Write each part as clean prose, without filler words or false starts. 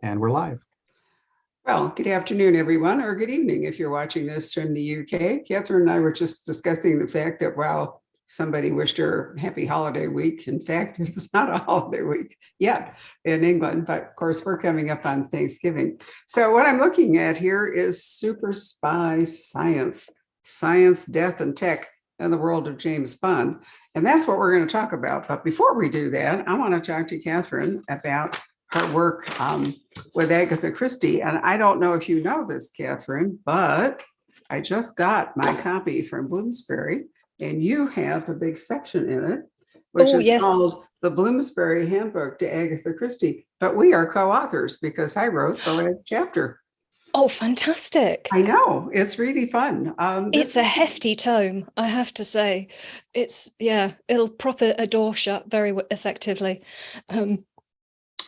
And we're live. Well, good afternoon, everyone, or good evening if you're watching this from the UK. Kathryn and I were just discussing the fact that while somebody wished her happy holiday week, in fact, it's not a holiday week yet in England, but of course, we're coming up on Thanksgiving. So what I'm looking at here is Superspy Science, Death, and Tech in the world of James Bond. And that's what we're going to talk about. But before we do that, I want to talk to Kathryn about her work with Agatha Christie. And I don't know if you know this, Kathryn, but I just got my copy from Bloomsbury, and you have a big section in it, which is called The Bloomsbury Handbook to Agatha Christie. But we are co-authors because I wrote the last chapter. Oh, fantastic. I know, it's really fun. It's a hefty tome, I have to say. It'll prop a door shut very effectively.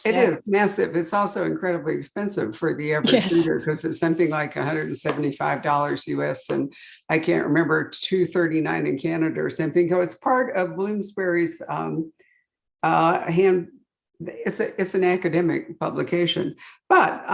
It is massive. It's also incredibly expensive for the average reader because it's something like $175 US, and I can't remember, $239 in Canada or something. So it's part of Bloomsbury's hand. It's an academic publication, but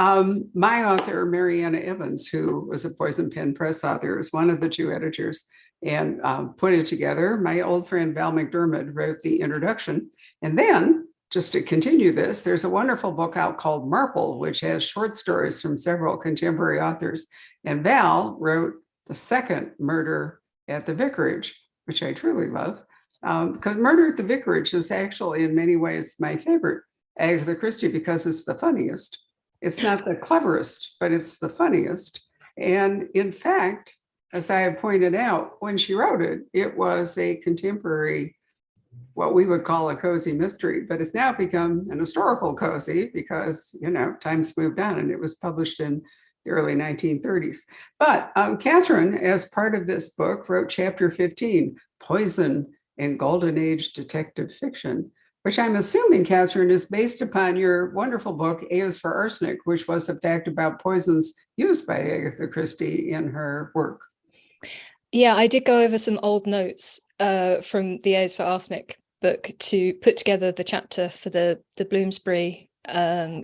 my author, Mariana Evans, who was a Poison Pen Press author, is one of the two editors and put it together. My old friend Val McDermott wrote the introduction, and then, just to continue this, there's a wonderful book out called Marple, which has short stories from several contemporary authors. And Val wrote the second Murder at the Vicarage, which I truly love, because Murder at the Vicarage is actually in many ways my favorite Agatha Christie because it's the funniest. It's not the cleverest, but it's the funniest. And in fact, as I have pointed out, when she wrote it, it was a contemporary, what we would call a cozy mystery, but it's now become an historical cozy because, times moved on, and it was published in the early 1930s. But Kathryn, as part of this book, wrote chapter 15, Poison in Golden Age Detective Fiction, which I'm assuming, Kathryn, is based upon your wonderful book, A is for Arsenic, which was a fact about poisons used by Agatha Christie in her work. Yeah, I did go over some old notes from the A is for Arsenic book to put together the chapter for the Bloomsbury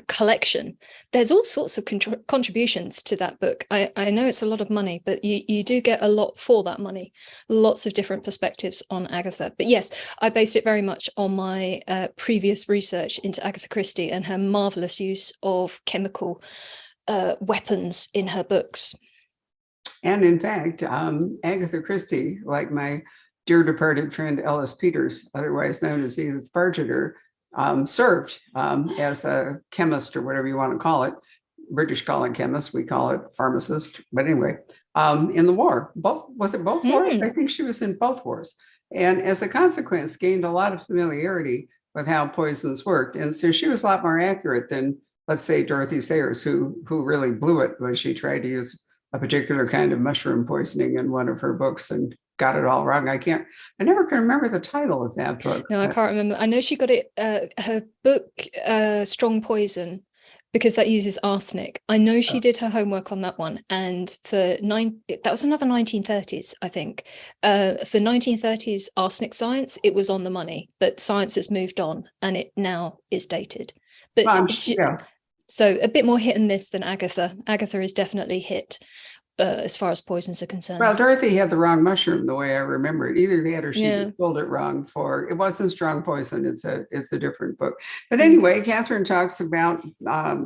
collection. There's all sorts of contributions to that book. I know it's a lot of money, but you do get a lot for that money. Lots of different perspectives on Agatha. But yes, I based it very much on my previous research into Agatha Christie and her marvelous use of chemical weapons in her books. And in fact, Agatha Christie, like my dear departed friend Ellis Peters, otherwise known as Edith Bargeter, served as a chemist, or whatever you want to call it. British call it chemist, we call it pharmacist. But anyway, in the war, was it both wars? I think she was in both wars. And as a consequence, gained a lot of familiarity with how poisons worked. And so she was a lot more accurate than, let's say, Dorothy Sayers, who really blew it when she tried to use a particular kind of mushroom poisoning in one of her books and got it all wrong. I never can remember the title of that book. No, I can't remember. I know she got it, her book, Strong Poison, because that uses arsenic. I know she did her homework on that one. And that was another 1930s, I think. For 1930s arsenic science, it was on the money, but science has moved on and it now is dated. But so a bit more hit and miss than Agatha. Agatha is definitely hit as far as poisons are concerned. Well, Dorothy had the wrong mushroom, the way I remember it. Either that or she sold it wrong it wasn't Strong Poison. It's a different book. But anyway, Kathryn talks about,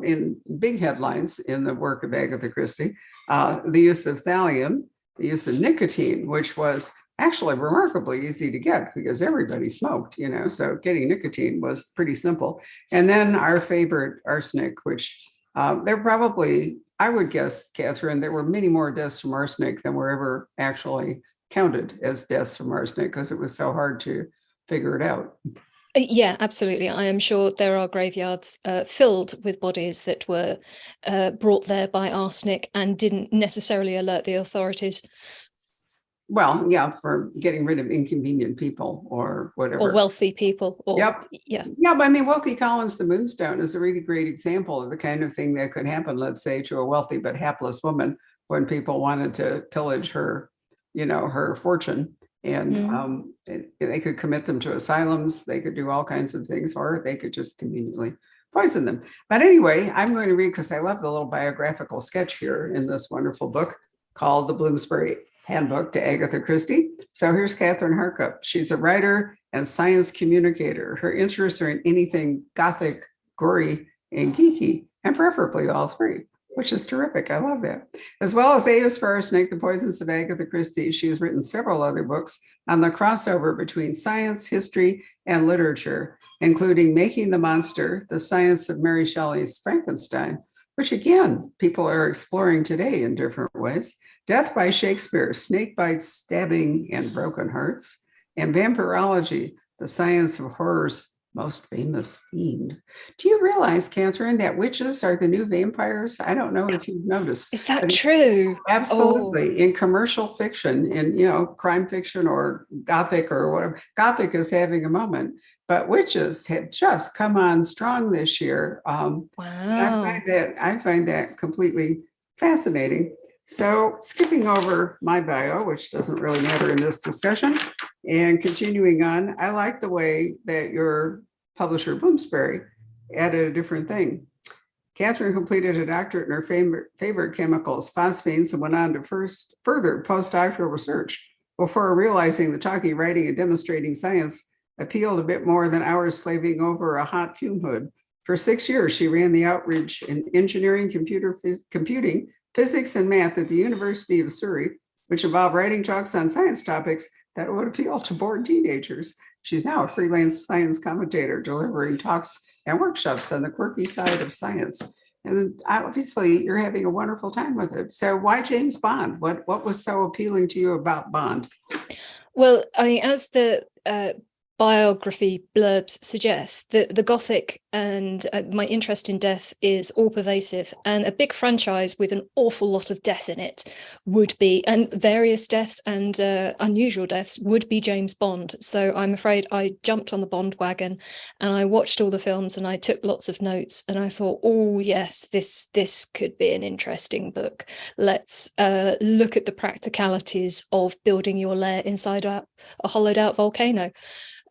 in big headlines in the work of Agatha Christie, the use of thallium, the use of nicotine, which was actually remarkably easy to get because everybody smoked, so getting nicotine was pretty simple. And then our favorite, arsenic, which they're probably, I would guess, Kathryn, there were many more deaths from arsenic than were ever actually counted as deaths from arsenic because it was so hard to figure it out. Yeah, absolutely. I am sure there are graveyards filled with bodies that were brought there by arsenic and didn't necessarily alert the authorities. Well, yeah, for getting rid of inconvenient people or whatever. Or wealthy people. Yeah, but I mean, Wealthy Collins, the Moonstone, is a really great example of the kind of thing that could happen, let's say, to a wealthy but hapless woman when people wanted to pillage her, her fortune. And they could commit them to asylums. They could do all kinds of things, or they could just conveniently poison them. But anyway, I'm going to read because I love the little biographical sketch here in this wonderful book called The Bloomsbury Handbook to Agatha Christie. So here's Kathryn Harkup. She's a writer and science communicator. Her interests are in anything gothic, gory, and geeky, and preferably all three, which is terrific. I love that. As well as A is for Arsenic, The Poisons of Agatha Christie, she has written several other books on the crossover between science, history, and literature, including Making the Monster, The Science of Mary Shelley's Frankenstein, which again, people are exploring today in different ways, Death by Shakespeare, Snake Bites, Stabbing, and Broken Hearts, and Vampirology, The Science of Horror's Most Famous Fiend. Do you realize, Kathryn, that witches are the new vampires? I don't know if you've noticed. Is that true? Absolutely. Oh. In commercial fiction, in crime fiction or gothic or whatever, gothic is having a moment, but witches have just come on strong this year. Wow. I find that completely fascinating. So skipping over my bio, which doesn't really matter in this discussion, and continuing on, I like the way that your publisher Bloomsbury added a different thing. Kathryn completed a doctorate in her favorite chemicals, phosphanes, and went on to further postdoctoral research before realizing the talking, writing, and demonstrating science appealed a bit more than hours slaving over a hot fume hood. For 6 years, she ran the outreach in engineering, computing, physics, and math at the University of Surrey, which involved writing talks on science topics that would appeal to bored teenagers. She's now a freelance science commentator, delivering talks and workshops on the quirky side of science. And obviously, you're having a wonderful time with it. So why James Bond? What was so appealing to you about Bond? Well, I mean, as the biography blurbs suggest, that the Gothic and my interest in death is all pervasive, and a big franchise with an awful lot of death in it would be, and various deaths and unusual deaths would be James Bond. So I'm afraid I jumped on the Bond wagon and I watched all the films and I took lots of notes, and I thought, oh yes, this could be an interesting book. Let's look at the practicalities of building your lair inside a hollowed out volcano.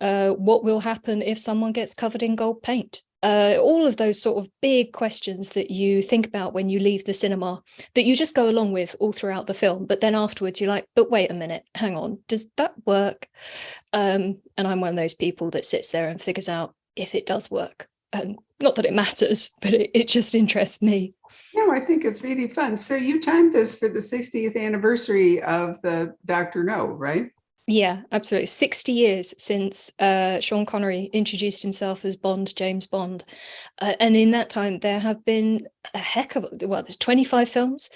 What will happen if someone gets covered in gold paint? All of those sort of big questions that you think about when you leave the cinema, that you just go along with all throughout the film. But then afterwards you're like, but wait a minute, hang on, does that work? And I'm one of those people that sits there and figures out if it does work. Not that it matters, but it just interests me. No, I think it's really fun. So you timed this for the 60th anniversary of the Dr. No, right? Yeah, absolutely. 60 years since Sean Connery introduced himself as Bond, James Bond. And in that time, there have been there's 25 films,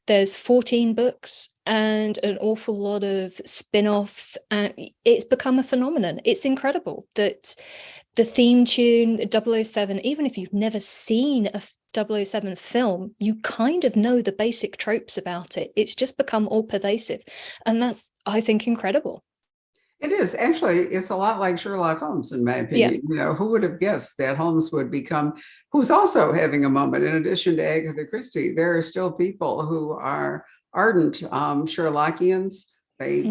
there's 14 books, and an awful lot of spin-offs. And it's become a phenomenon. It's incredible that the theme tune, 007, even if you've never seen a 007 film, you kind of know the basic tropes about it. It's just become all pervasive. And that's, I think, incredible. It is. Actually, it's a lot like Sherlock Holmes, in my opinion. Yeah. Who would have guessed that Holmes would become, who's also having a moment, in addition to Agatha Christie. There are still people who are ardent Sherlockians. They,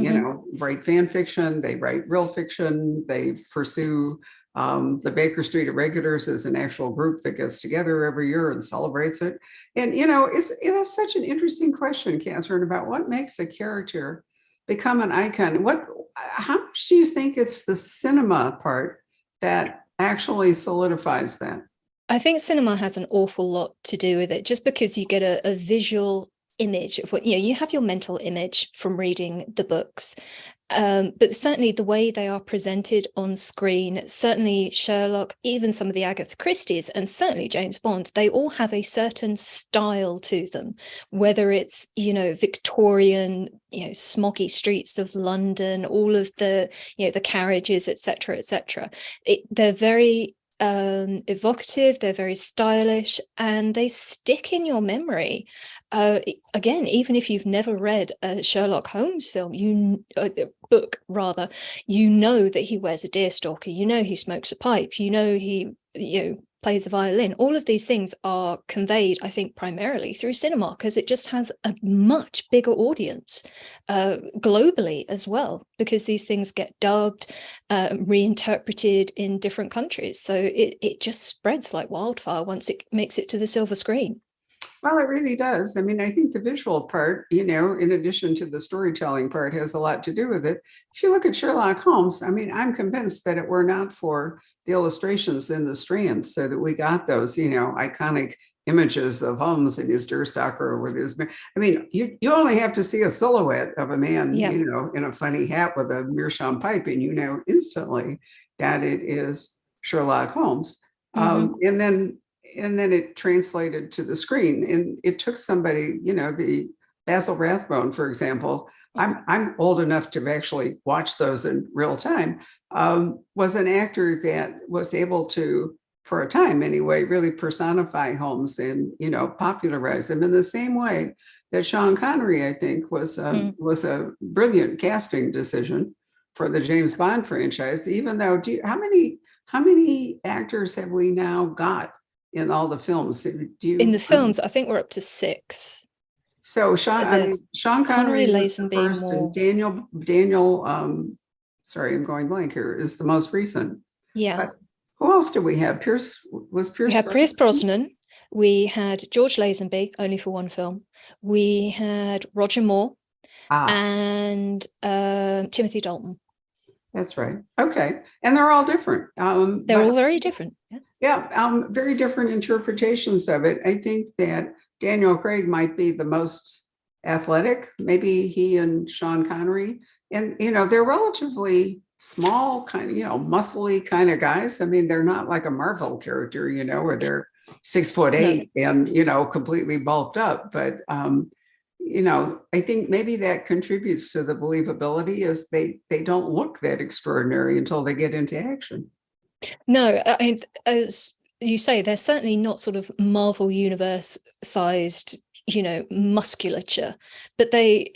write fan fiction, they write real fiction, they pursue the Baker Street Irregulars is an actual group that gets together every year and celebrates it. And, it's such an interesting question, Kathryn, about what makes a character become an icon. How much do you think it's the cinema part that actually solidifies that? I think cinema has an awful lot to do with it, just because you get a visual image of what, you have your mental image from reading the books. But certainly the way they are presented on screen, certainly Sherlock, even some of the Agatha Christie's, and certainly James Bond, they all have a certain style to them, whether it's, Victorian, smoggy streets of London, all of the, the carriages, etc., etc. They're very evocative, they're very stylish, and they stick in your memory. Again, even if you've never read a Sherlock Holmes book, you know that he wears a deerstalker, he smokes a pipe, he plays the violin. All of these things are conveyed, I think, primarily through cinema, because it just has a much bigger audience globally as well, because these things get dubbed, reinterpreted in different countries. So it just spreads like wildfire once it makes it to the silver screen. Well, it really does. I mean, I think the visual part, in addition to the storytelling part, has a lot to do with it. If you look at Sherlock Holmes, I mean, I'm convinced that it were not for the illustrations in the strands, so that we got those, iconic images of Holmes and his deerstalker with his. I mean, you only have to see a silhouette of a man, in a funny hat with a meerschaum pipe, and you know instantly that it is Sherlock Holmes. And then it translated to the screen, and it took somebody, the Basil Rathbone, for example. I'm old enough to actually watch those in real time. Was an actor that was able to, for a time anyway, really personify Holmes and popularize him in the same way that Sean Connery, I think, was a brilliant casting decision for the James Bond franchise. Even though, how many actors have we now got in all the films? In the films, I think we're up to 6. So Sean Connery was the first, and Daniel. Sorry, I'm going blank here. Is the most recent. Yeah. But who else do we have? Pierce. We had Pierce Brosnan. We had George Lazenby, only for one film. We had Roger Moore and Timothy Dalton. That's right. Okay, and they're all different. They're all very different. Yeah, very different interpretations of it. I think that Daniel Craig might be the most athletic, maybe he and Sean Connery. And, they're relatively small, kind of, muscly kind of guys. I mean, they're not like a Marvel character, where they're 6'8" and, completely bulked up. But, I think maybe that contributes to the believability, is they don't look that extraordinary until they get into action. No, as you say, they're certainly not sort of Marvel universe sized, musculature, but they,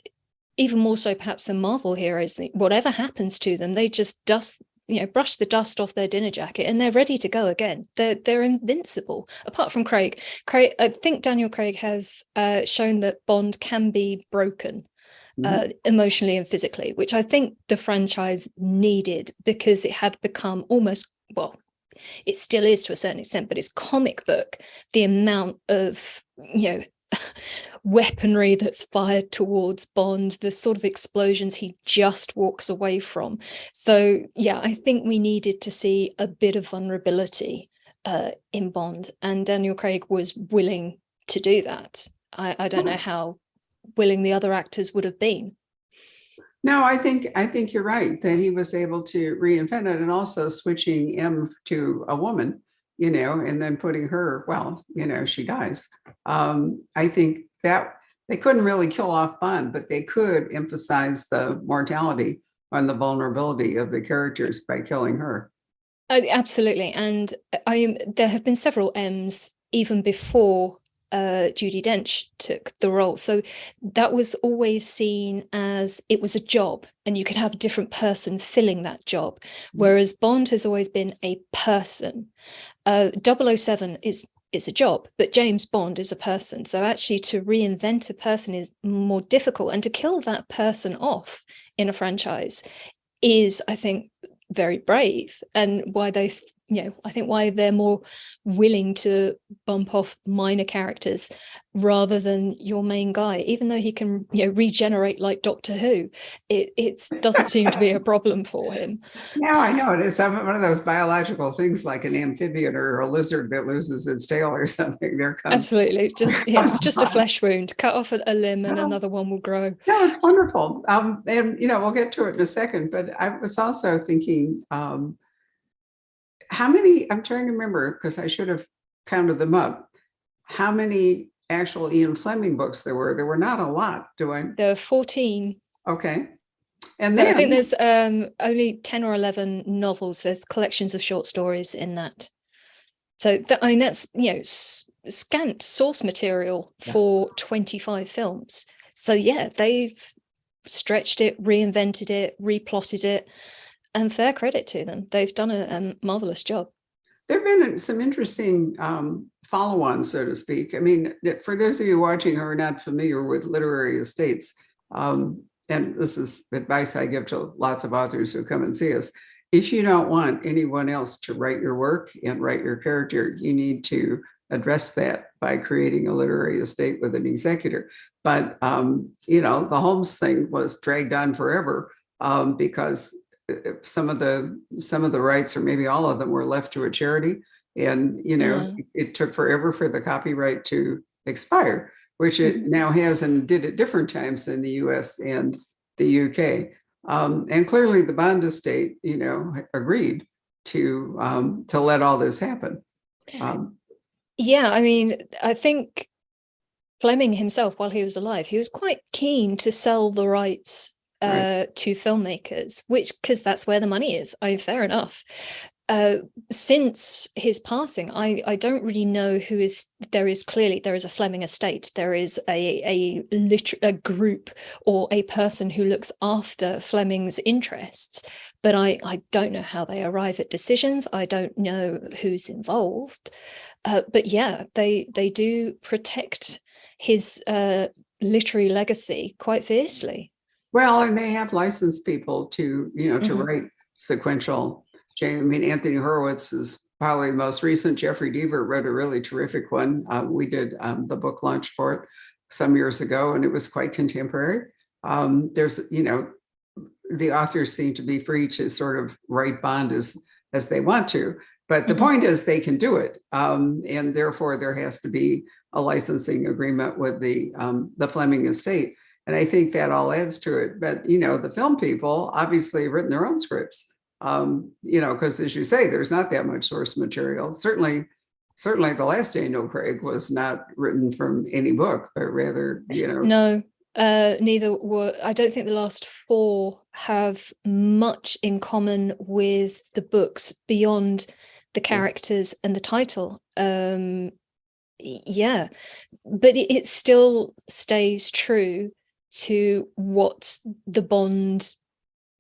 even more so perhaps than Marvel heroes, whatever happens to them, they just brush the dust off their dinner jacket and they're ready to go again. They're invincible. Apart from Craig, I think Daniel Craig has shown that Bond can be broken emotionally and physically, which I think the franchise needed, because it had become almost, well, it still is to a certain extent, but it's comic book, the amount of weaponry that's fired towards Bond, the sort of explosions he just walks away from. So yeah, I think we needed to see a bit of vulnerability in Bond, and Daniel Craig was willing to do that. I don't know how willing the other actors would have been. No, I think you're right that he was able to reinvent it, and also switching M to a woman, and then putting her, she dies. I think that they couldn't really kill off Bond, but they could emphasize the mortality and the vulnerability of the characters by killing her. Absolutely. And there have been several M's even before Judi Dench took the role. So that was always seen as it was a job, and you could have a different person filling that job. Whereas Bond has always been a person. 007 is a job, but James Bond is a person. So actually to reinvent a person is more difficult, and to kill that person off in a franchise is, I think, very brave, and why they I think why they're more willing to bump off minor characters rather than your main guy, even though he can regenerate like Doctor Who. It doesn't seem to be a problem for him. No, I know it is one of those biological things, like an amphibian or a lizard that loses its tail or something. There comes absolutely it's just a flesh wound. Cut off a limb and another one will grow. No, it's wonderful. And we'll get to it in a second, but I was also thinking, how many, I'm trying to remember because I should have counted them up, how many actual Ian Fleming books there were. There were not a lot, do I? There were 14. Okay. And so then, I think there's only 10 or 11 novels. There's collections of short stories in that. So that's, scant source material for 25 films. So yeah, they've stretched it, reinvented it, replotted it. And fair credit to them. They've done a marvelous job. There have been some interesting follow-ons, so to speak. I mean, for those of you watching who are not familiar with literary estates, and this is advice I give to lots of authors who come and see us, if you don't want anyone else to write your work and write your character, you need to address that by creating a literary estate with an executor. But, the Holmes thing was dragged on forever because some of the rights, or maybe all of them, were left to a charity, and it took forever for the copyright to expire, which it now has, and did at different times in the US and the UK. And clearly the Bond estate, agreed to let all this happen. Yeah, I mean, I think Fleming himself, while he was alive, he was quite keen to sell the rights to filmmakers, because that's where the money is. Fair enough. Since his passing, I don't really know who is. There is a Fleming estate. There is a group or a person who looks after Fleming's interests, but I don't know how they arrive at decisions. I don't know who's involved. But yeah, they do protect his literary legacy quite fiercely. Well, and they have licensed people to, to write sequential. I mean, Anthony Horowitz is probably the most recent. Jeffrey Deaver wrote a really terrific one. We did the book launch for it some years ago, and it was quite contemporary. There's, the authors seem to be free to sort of write Bond as they want to, but the point is they can do it, and therefore there has to be a licensing agreement with the Fleming estate. And I think that all adds to it. But, the film people obviously have written their own scripts, because as you say, there's not that much source material. Certainly The Last Daniel Craig was not written from any book, but rather, No, neither were. I don't think the last four have much in common with the books beyond the characters and the title. Yeah, but it still stays true to what the Bond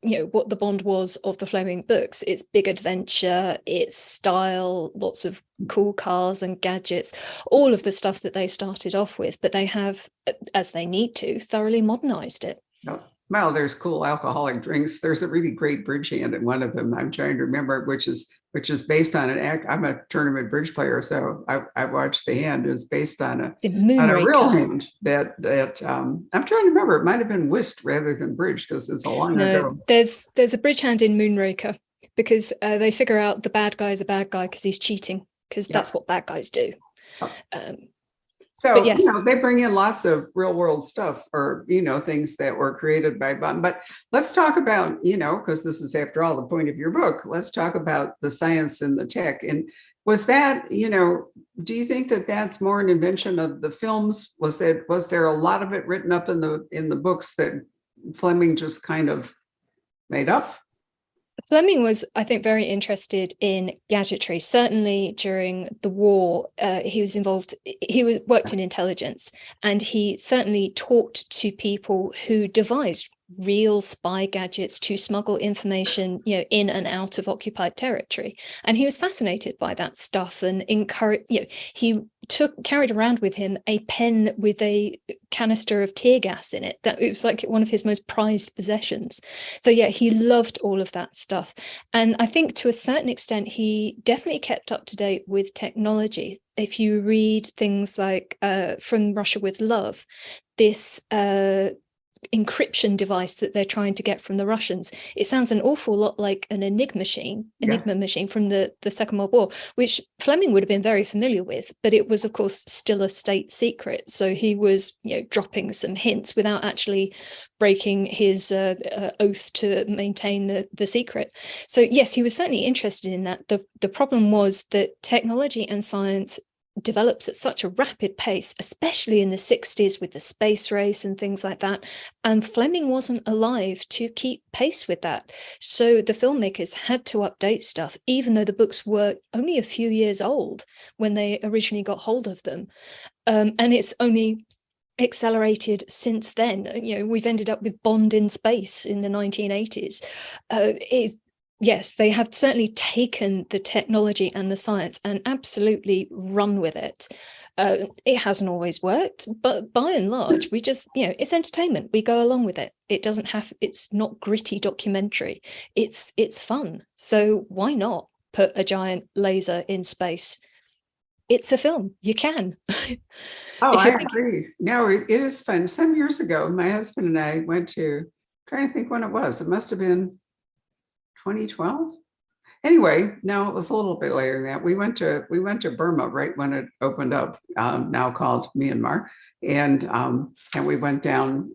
was of the Fleming books. It's big adventure, it's style, lots of cool cars and gadgets, all of the stuff that they started off with, but they have, as they need to, thoroughly modernized it. Well, there's cool alcoholic drinks. There's a really great bridge hand in one of them. I'm trying to remember, which is based on an act. I'm a tournament bridge player, so I watched the hand. It's based on a real hand that I'm trying to remember. It might have been whist rather than bridge, because it's a long ago. There's a bridge hand in Moonraker, because they figure out the bad guy's a bad guy because he's cheating, because that's what bad guys do. So, yes. They bring in lots of real world stuff, or, things that were created by Bond. But let's talk about, because this is, after all, the point of your book, let's talk about the science and the tech. And was that, do you think that that's more an invention of the films? Was there a lot of it written up in the books that Fleming just kind of made up? Fleming was, I think, very interested in gadgetry. Certainly during the war, he was involved. He worked in intelligence, and he certainly talked to people who devised real spy gadgets to smuggle information, in and out of occupied territory. And he was fascinated by that stuff, and he carried around with him a pen with a canister of tear gas in it. That it was like one of his most prized possessions. So yeah, he loved all of that stuff. And I think to a certain extent, he definitely kept up to date with technology. If you read things like From Russia with Love, this encryption device that they're trying to get from the Russians, it sounds an awful lot like an Enigma machine from the Second World War, which Fleming would have been very familiar with, but it was of course still a state secret. So he was dropping some hints without actually breaking his oath to maintain the secret. So yes, he was certainly interested in that. The problem was that technology and science develops at such a rapid pace, especially in the 60s with the space race and things like that. And Fleming wasn't alive to keep pace with that. So the filmmakers had to update stuff, even though the books were only a few years old when they originally got hold of them. And it's only accelerated since then. We've ended up with Bond in space in the 1980s. Yes, they have certainly taken the technology and the science and absolutely run with it. It hasn't always worked, but by and large, we just, it's entertainment. We go along with it. It's not gritty documentary. It's fun. So why not put a giant laser in space? It's a film. You can. Oh, If I you're thinking, agree. No, it is fun. Some years ago, my husband and I went to, trying to think when it was. It must have been 2012. Anyway, no, it was a little bit later than that. We went to Burma right when it opened up, now called Myanmar, and we went down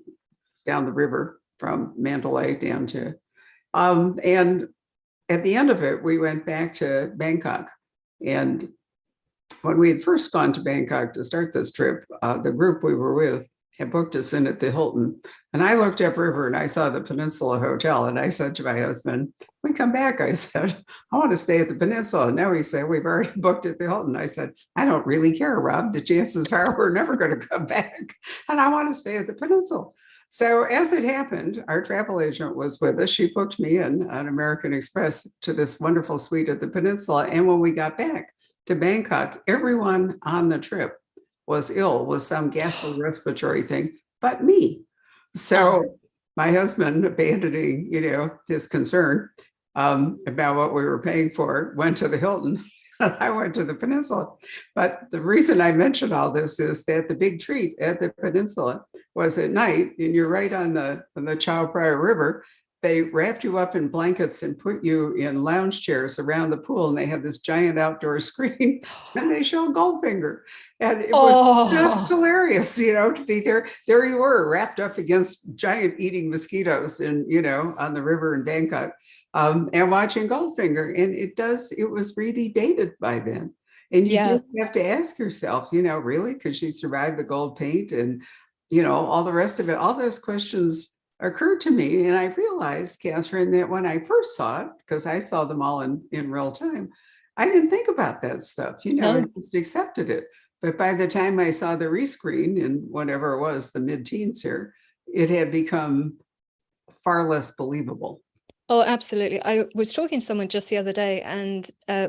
the river from Mandalay down to, and at the end of it, we went back to Bangkok. And when we had first gone to Bangkok to start this trip, the group we were with had booked us in at the Hilton. And I looked upriver and I saw the Peninsula Hotel. And I said to my husband, when we come back, I said, I want to stay at the Peninsula. No, he said, we've already booked at the Hilton. I said, I don't really care, Rob. The chances are we're never going to come back. And I want to stay at the Peninsula. So as it happened, our travel agent was with us. She booked me in on American Express to this wonderful suite at the Peninsula. And when we got back to Bangkok, everyone on the trip was ill with some ghastly respiratory thing, but me. So my husband, abandoning, his concern about what we were paying for, went to the Hilton. And I went to the Peninsula. But the reason I mention all this is that the big treat at the Peninsula was at night, and you're right on the Chao Phraya River. They wrapped you up in blankets and put you in lounge chairs around the pool, and they have this giant outdoor screen, and they show Goldfinger. And it was just hilarious, to be there. There you were, wrapped up against giant eating mosquitoes and, on the river in Bangkok, and watching Goldfinger. And it was really dated by then. And you just have to ask yourself, really, could she survive the gold paint and, all the rest of it? All those questions occurred to me. And I realized, Kathryn, that when I first saw it, because I saw them all in real time, I didn't think about that stuff, I just accepted it. But by the time I saw the rescreen in whatever it was, the mid-teens here, it had become far less believable. Oh, absolutely. I was talking to someone just the other day, and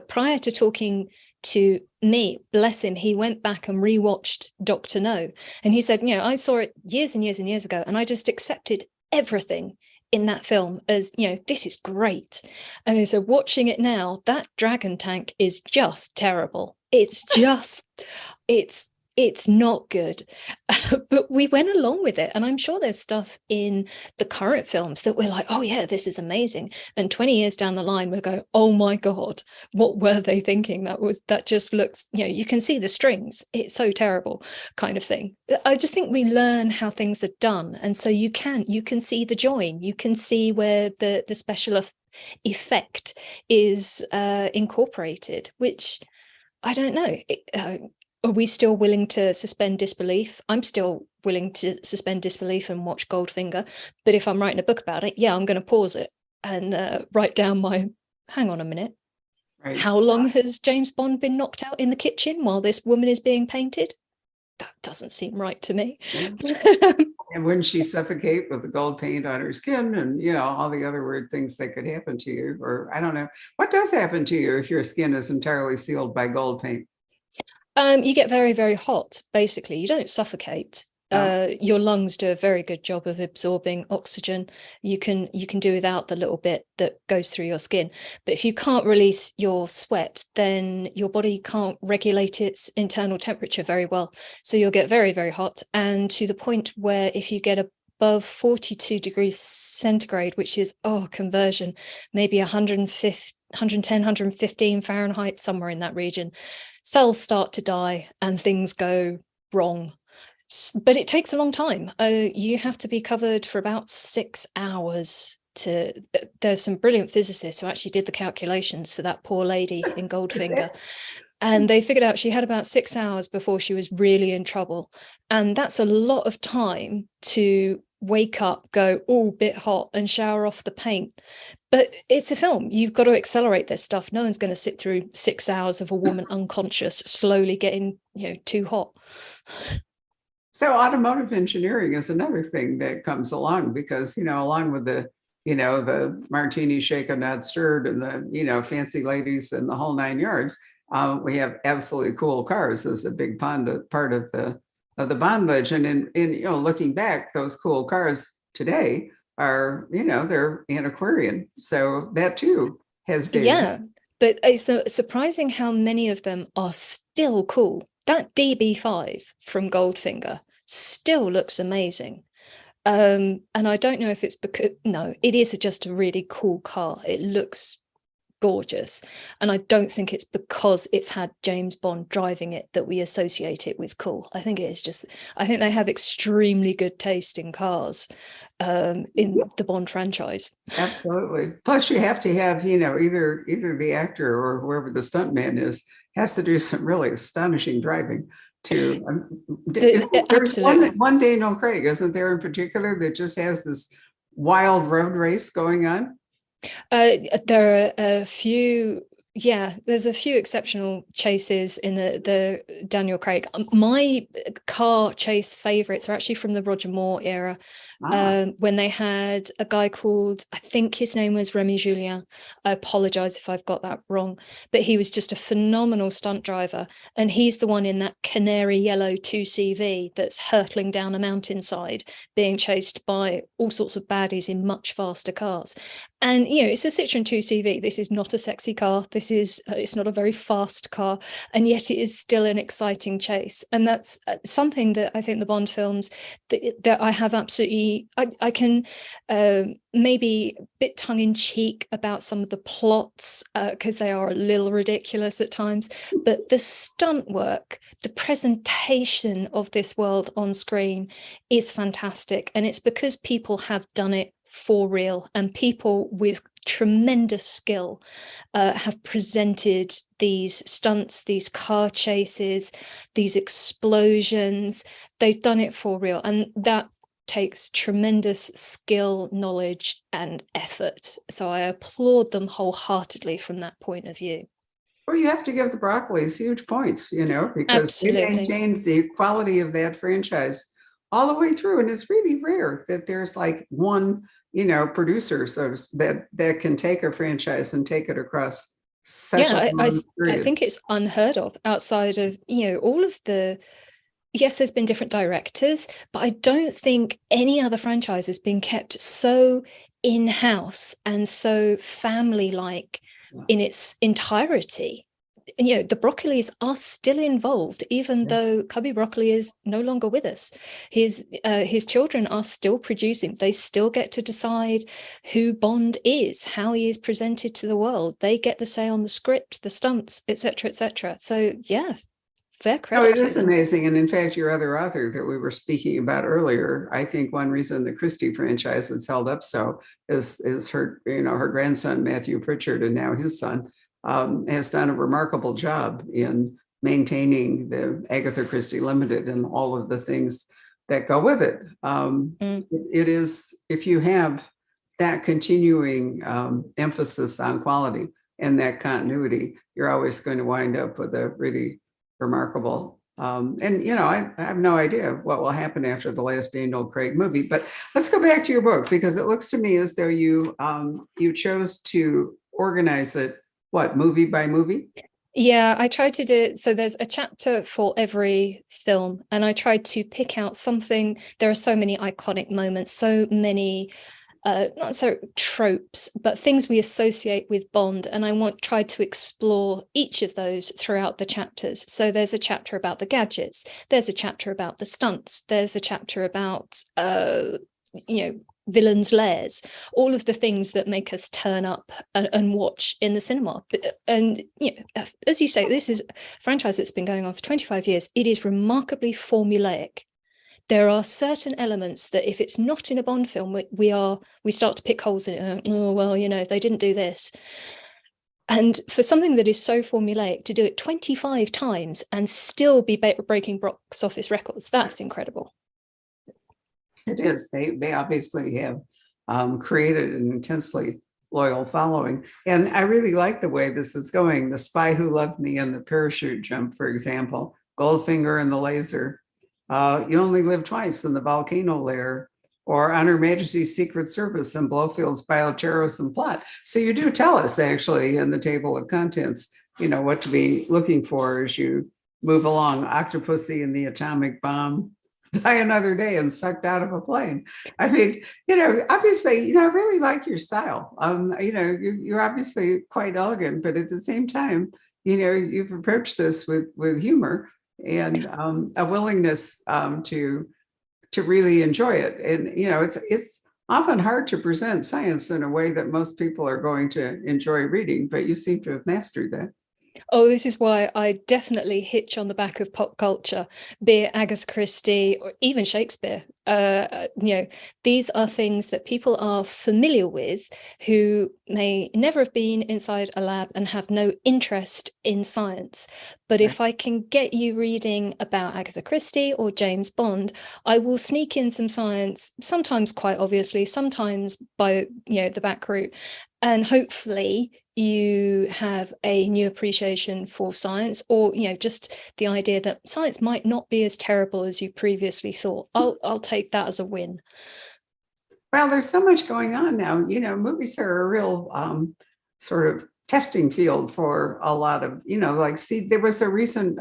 prior to talking to me, bless him, he went back and rewatched Dr. No. And he said, I saw it years and years and years ago, and I just accepted everything in that film as, this is great. And he said, watching it now, that dragon tank is just terrible. It's just, it's not good. But we went along with it. And I'm sure there's stuff in the current films that we're like, oh yeah, this is amazing. And 20 years down the line, we'll go, oh my God, what were they thinking? That just looks, you can see the strings. It's so terrible, kind of thing. I just think we learn how things are done. And so you can see the join, you can see where the special effect is incorporated, which I don't know. Are we still willing to suspend disbelief? I'm still willing to suspend disbelief and watch Goldfinger. But if I'm writing a book about it, I'm going to pause it and write down hang on a minute. Right. How long has James Bond been knocked out in the kitchen while this woman is being painted? That doesn't seem right to me. And wouldn't she suffocate with the gold paint on her skin and, all the other weird things that could happen to you? Or I don't know. What does happen to you if your skin is entirely sealed by gold paint? You get very, very hot, basically. You don't suffocate. Your lungs do a very good job of absorbing oxygen. You can do without the little bit that goes through your skin. But if you can't release your sweat, then your body can't regulate its internal temperature very well. So you'll get very, very hot. And to the point where if you get above 42 degrees centigrade, which is, conversion, maybe 110, 115 Fahrenheit, somewhere in that region, cells start to die and things go wrong. But it takes a long time. You have to be covered for about 6 hours. There's some brilliant physicists who actually did the calculations for that poor lady in Goldfinger. And they figured out she had about 6 hours before she was really in trouble. And that's a lot of time to wake up, go, bit hot, and shower off the paint. But it's a film. You've got to accelerate this stuff. No one's going to sit through 6 hours of a woman unconscious, slowly getting, too hot. So automotive engineering is another thing that comes along because, along with the, the martini shaken, not stirred, and the, fancy ladies and the whole 9 yards. We have absolutely cool cars as a big part of the bondage. And in looking back, those cool cars today are, they're antiquarian. So that too has dated. Yeah, but it's surprising how many of them are still cool. That DB5 from Goldfinger still looks amazing. And I don't know if it's because, no, it is just a really cool car. It looks gorgeous. And I don't think it's because it's had James Bond driving it that we associate it with cool. I think I think they have extremely good taste in cars in the Bond franchise. Absolutely. Plus you have to have, either the actor or whoever the stuntman is has to do some really astonishing driving to Absolutely. one Daniel Craig, isn't there in particular, that just has this wild road race going on? There are a few, there's a few exceptional chases in the Daniel Craig. My car chase favorites are actually from the Roger Moore era, when they had a guy called, I think his name was Remy Julien. I apologize if I've got that wrong, but he was just a phenomenal stunt driver. And he's the one in that canary yellow 2CV that's hurtling down a mountainside, being chased by all sorts of baddies in much faster cars. And, it's a Citroen 2CV. This is not a sexy car. It's not a very fast car. And yet it is still an exciting chase. And that's something that I think the Bond films that I have absolutely, I can maybe a bit tongue in cheek about some of the plots because they are a little ridiculous at times. But the stunt work, the presentation of this world on screen is fantastic. And it's because people have done it for real, and people with tremendous skill have presented these stunts, these car chases, these explosions. They've done it for real, and that takes tremendous skill, knowledge, and effort. So I applaud them wholeheartedly from that point of view. Well, you have to give the Broccolis huge points, because Absolutely. they maintained the quality of that franchise all the way through. And it's really rare that there's like one producer that can take a franchise and take it across such a long period. I think it's unheard of outside of all of the, yes, there's been different directors, but I don't think any other franchise has been kept so in-house and so family-like in its entirety. The Broccolis are still involved, even though Cubby Broccoli is no longer with us. His children are still producing. They still get to decide who Bond is, how he is presented to the world. They get the say on the script, the stunts, etc., etc. So yeah, fair credit. It is amazing. And in fact, your other author that we were speaking about earlier, I think one reason the Christie franchise has held up so is her, her grandson Matthew Pritchard, and now his son. Has done a remarkable job in maintaining the Agatha Christie Limited and all of the things that go with it. It is, if you have that continuing emphasis on quality and that continuity, you're always going to wind up with a really remarkable. I have no idea what will happen after the last Daniel Craig movie. But let's go back to your book, because it looks to me as though you chose to organize it. What, movie by movie? Yeah, I tried to do it. So there's a chapter for every film, and I tried to pick out something. There are so many iconic moments, so many, not so tropes, but things we associate with Bond. And I tried to explore each of those throughout the chapters. So there's a chapter about the gadgets. There's a chapter about the stunts. There's a chapter about, villains' lairs, all of the things that make us turn up and watch in the cinema. And as you say, this is a franchise that's been going on for 25 years. It is remarkably formulaic. There are certain elements that if it's not in a Bond film, we start to pick holes in it. Oh, well, they didn't do this. And for something that is so formulaic, to do it 25 times and still be breaking box office records, that's incredible. It is. They obviously have created an intensely loyal following. And I really like the way this is going. The Spy Who Loved Me and the Parachute Jump, for example, Goldfinger and the Laser. You Only Live Twice in the Volcano Lair, or On Her Majesty's Secret Service and Blofield's bioterrorism plot. So you do tell us actually in the table of contents, what to be looking for as you move along. Octopussy and the atomic bomb, Die Another Day and Sucked Out of a Plane. I mean, obviously, I really like your style. You're obviously quite elegant, but at the same time, you've approached this with humor and a willingness to really enjoy it. And it's often hard to present science in a way that most people are going to enjoy reading, but you seem to have mastered that. Oh, this is why I definitely hitch on the back of pop culture, be it Agatha Christie or even Shakespeare. These are things that people are familiar with who may never have been inside a lab and have no interest in science. But if I can get you reading about Agatha Christie or James Bond, I will sneak in some science, sometimes quite obviously, sometimes by the back route. And hopefully you have a new appreciation for science, or just the idea that science might not be as terrible as you previously thought. I'll take that as a win. Well, there's so much going on now. Movies are a real sort of testing field for a lot of, there was a recent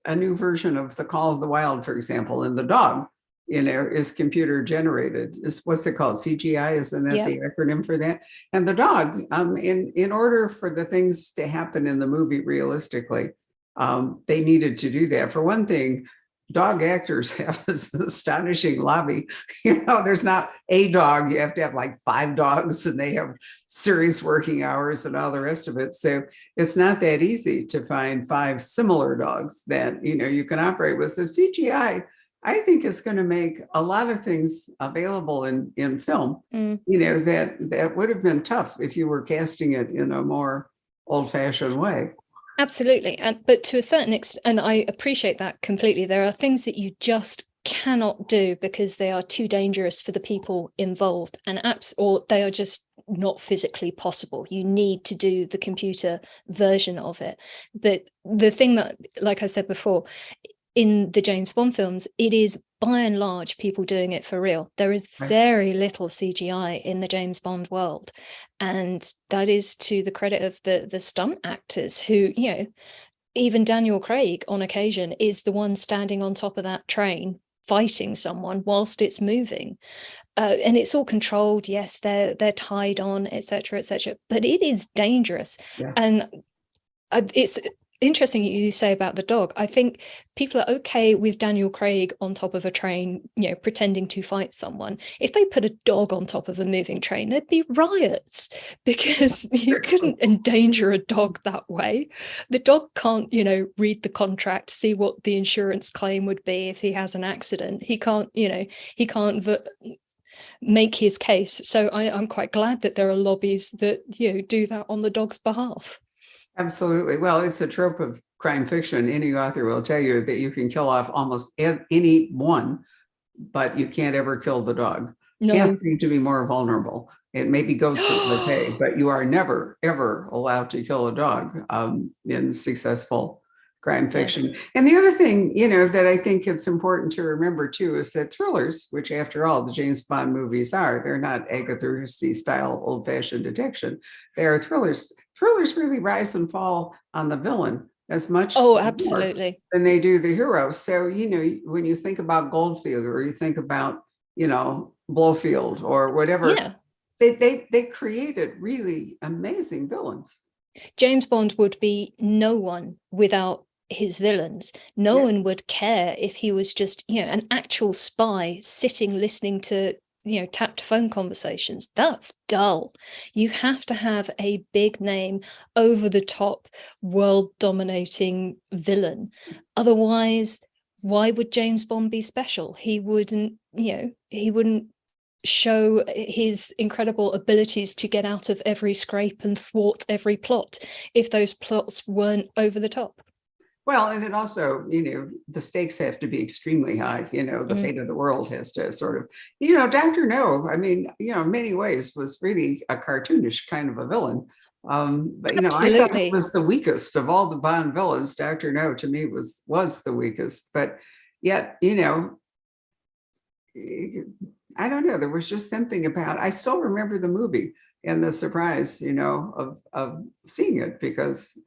a new version of The Call of the Wild, for example, and the dog is computer generated. What's it called? CGI, isn't that the acronym for that? And the dog, in order for the things to happen in the movie realistically, they needed to do that. For one thing, dog actors have this astonishing lobby. There's not a dog, you have to have like 5 dogs, and they have serious working hours and all the rest of it. So it's not that easy to find 5 similar dogs that you can operate with. So CGI, I think, is going to make a lot of things available in film, that would have been tough if you were casting it in a more old-fashioned way. Absolutely. But to a certain extent, and I appreciate that completely, there are things that you just cannot do because they are too dangerous for the people involved, and or they are just not physically possible. You need to do the computer version of it. But the thing that, like I said before, in the James Bond films, it is by and large people doing it for real. There is very little CGI in the James Bond world. And that is to the credit of the stunt actors who, even Daniel Craig on occasion is the one standing on top of that train fighting someone whilst it's moving. And it's all controlled. Yes, they're tied on, etc., etc. But it is dangerous. Yeah. And it's interesting you say about the dog. I think people are okay with Daniel Craig on top of a train, pretending to fight someone. If they put a dog on top of a moving train, there'd be riots, because you couldn't endanger a dog that way. The dog can't, read the contract, see what the insurance claim would be if he has an accident. He can't, make his case. So I'm quite glad that there are lobbies that, do that on the dog's behalf. Absolutely. Well, it's a trope of crime fiction. Any author will tell you that you can kill off almost anyone, but you can't ever kill the dog. No. Cats seem to be more vulnerable. It may be goats that pay, but you are never, ever allowed to kill a dog in successful crime fiction. Yeah. And the other thing, that I think it's important to remember too, is that thrillers, which after all, the James Bond movies are, they're not Agatha Christie style old-fashioned detection. They are thrillers. Thrillers really rise and fall on the villain as much absolutely than they do the hero. So, when you think about Goldfield, or you think about, Blofeld or whatever, they created really amazing villains. James Bond would be no one without his villains. No one would care if he was just, an actual spy sitting listening to tapped phone conversations. That's dull. You have to have a big name, over the top, world dominating villain. Otherwise, why would James Bond be special? He wouldn't show his incredible abilities to get out of every scrape and thwart every plot if those plots weren't over the top. Well, and it also, the stakes have to be extremely high. The fate of the world has to sort of, Dr. No, in many ways was really a cartoonish kind of a villain. But, Absolutely. I thought it was the weakest of all the Bond villains. Dr. No, to me, was the weakest. But yet, I don't know, there was just something about, I still remember the movie and the surprise, of seeing it, because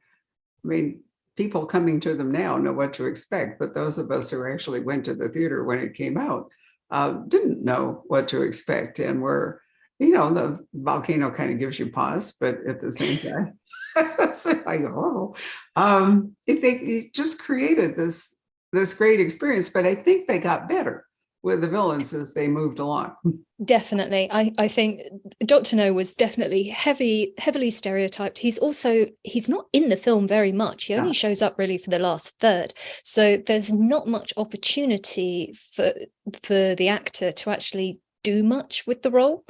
I mean, people coming to them now know what to expect, but those of us who actually went to the theater when it came out didn't know what to expect, and were, the volcano kind of gives you pause, but at the same time, so I go, it just created this great experience. But I think they got better with the villains as they moved along. Definitely. I think Dr. No was definitely heavily stereotyped. He's not in the film very much. He only shows up really for the last third. So there's not much opportunity for the actor to actually do much with the role.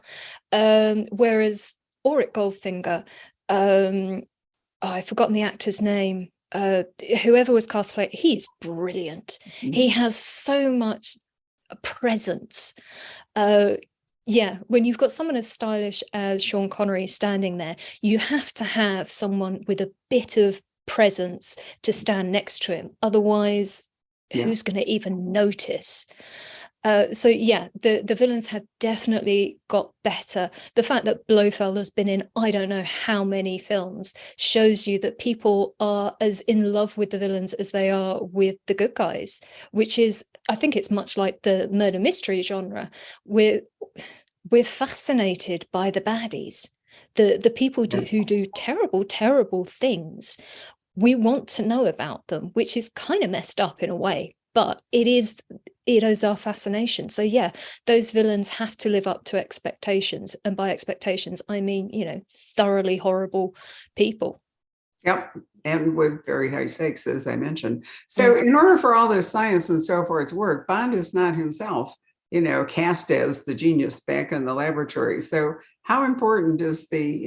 Whereas Auric Goldfinger, I've forgotten the actor's name. Whoever was cast play, he's brilliant. He has so much presence. When you've got someone as stylish as Sean Connery standing there, you have to have someone with a bit of presence to stand next to him. Otherwise, who's going to even notice? The villains have definitely got better. The fact that Blofeld has been in I don't know how many films shows you that people are as in love with the villains as they are with the good guys, which is, I think it's much like the murder mystery genre. We're fascinated by the baddies, the people who do terrible things. We want to know about them, which is kind of messed up in a way, but it is our fascination. So those villains have to live up to expectations, and by expectations I mean thoroughly horrible people. Yep. And with very high stakes, as I mentioned. So in order for all this science and so forth to work, Bond is not himself, cast as the genius back in the laboratory. So how important is the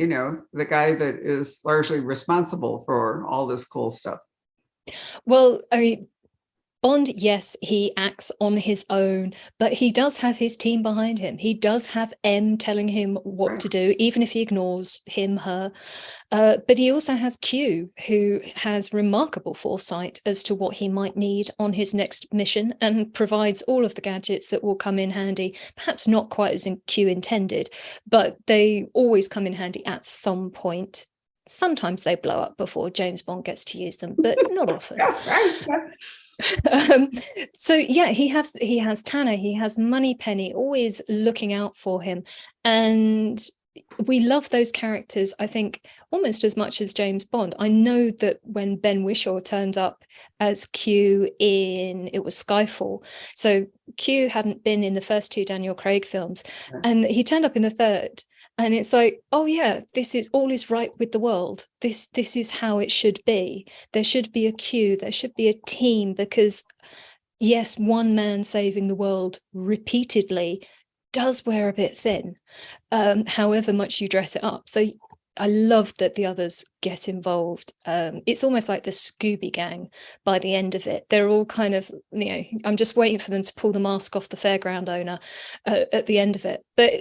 guy that is largely responsible for all this cool stuff? Well, I mean, Bond, yes, he acts on his own, but he does have his team behind him. He does have M telling him what to do, even if he ignores him, her. But he also has Q, who has remarkable foresight as to what he might need on his next mission, and provides all of the gadgets that will come in handy. Perhaps not quite as Q intended, but they always come in handy at some point. Sometimes they blow up before James Bond gets to use them, but not often. He has Tanner, he has Moneypenny always looking out for him, and we love those characters, I think, almost as much as James Bond. I know that when Ben Whishaw turned up as Q it was Skyfall, so Q hadn't been in the first two Daniel Craig films, and he turned up in the third. And it's like, oh yeah, this is all is right with the world. This is how it should be. There should be a Q, there should be a team, because yes, one man saving the world repeatedly does wear a bit thin, however much you dress it up. So I love that the others get involved. It's almost like the Scooby Gang by the end of it. They're all kind of, I'm just waiting for them to pull the mask off the fairground owner at the end of it. But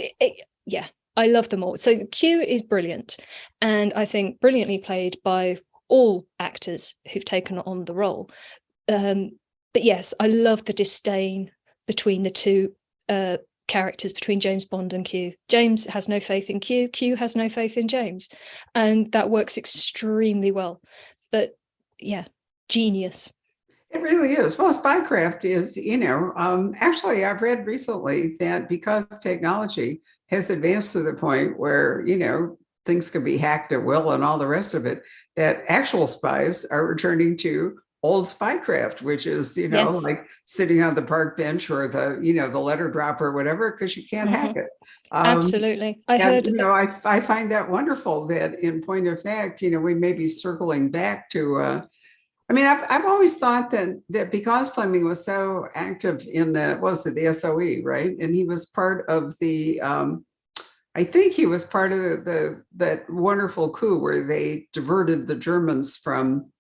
I love them all. So Q is brilliant, and I think brilliantly played by all actors who've taken on the role. But yes, I love the disdain between the two characters, between James Bond and Q. James has no faith in Q, Q has no faith in James, and that works extremely well. But genius. It really is. Well, spycraft is, actually, I've read recently that because technology has advanced to the point where, things can be hacked at will and all the rest of it, that actual spies are returning to old spycraft, which is, like sitting on the park bench or the letter drop or whatever, because you can't hack it. Absolutely. I find that wonderful that, in point of fact, we may be circling back to I've always thought that because Fleming was so active in the SOE, right? And he was part of the, I think he was part of that wonderful coup where they diverted the Germans from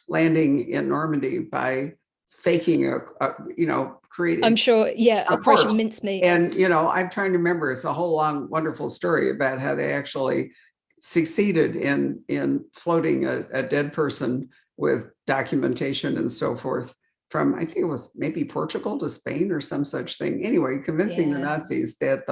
landing in Normandy by faking creating. I'm sure, Operation Mincemeat. And, I'm trying to remember, it's a whole long, wonderful story about how they actually succeeded in floating a dead person with documentation and so forth from, I think it was maybe Portugal to Spain or some such thing. Anyway, convincing the Yeah. Nazis that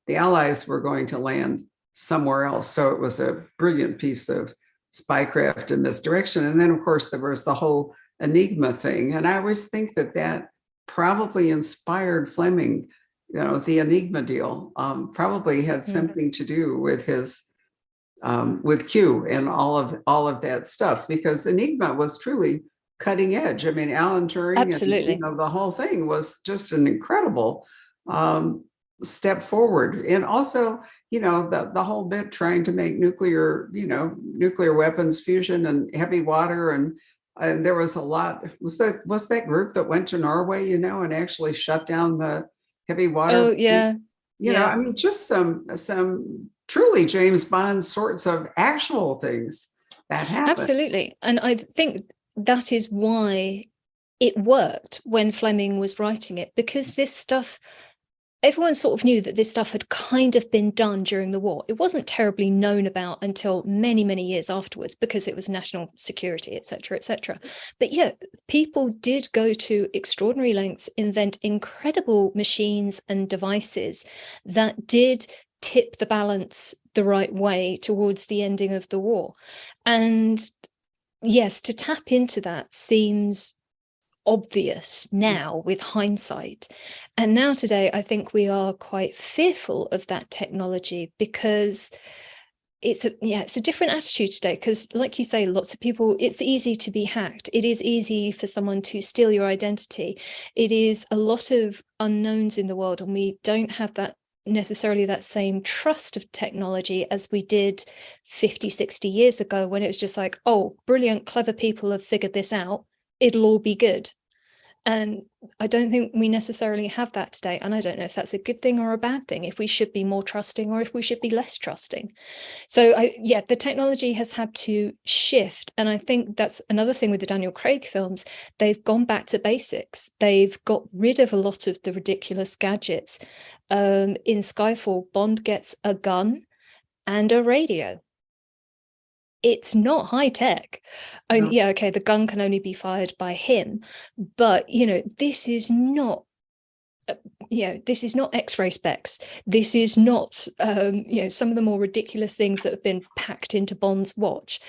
the Allies were going to land somewhere else. So it was a brilliant piece of spycraft and misdirection. And then, of course, there was the whole Enigma thing. And I always think that that probably inspired Fleming. You know, the Enigma deal probably had something to do with his with Q and all of that stuff, because Enigma was truly cutting edge. I mean, Alan Turing and Absolutely. the whole thing was just an incredible step forward. And also, the whole bit trying to make nuclear weapons, fusion and heavy water, and there was a lot. Was that group that went to Norway, and actually shut down the heavy water? Oh yeah. I mean, just some truly James Bond sorts of actual things that happen. Absolutely. And I think that is why it worked when Fleming was writing it, because this stuff, everyone sort of knew that this stuff had kind of been done during the war. It wasn't terribly known about until many, many years afterwards, because it was national security, et cetera, et cetera. But yeah, people did go to extraordinary lengths, invent incredible machines and devices that did tip the balance the right way towards the ending of the war. And yes, to tap into that seems obvious now with hindsight. And now today, I think we are quite fearful of that technology, because it's a different attitude today. Because like you say, lots of people, it's easy to be hacked. It is easy for someone to steal your identity. It is a lot of unknowns in the world, and we don't have that necessarily that same trust of technology as we did 50, 60 years ago, when it was just like, oh, brilliant, clever people have figured this out, it'll all be good. And I don't think we necessarily have that today. And I don't know if that's a good thing or a bad thing, if we should be more trusting or if we should be less trusting. So the technology has had to shift. And I think that's another thing with the Daniel Craig films. They've gone back to basics. They've got rid of a lot of the ridiculous gadgets. In Skyfall, Bond gets a gun and a radio. It's not high tech. I mean, yeah, okay, the gun can only be fired by him, but this is not X-ray specs. This is not some of the more ridiculous things that have been packed into Bond's watch.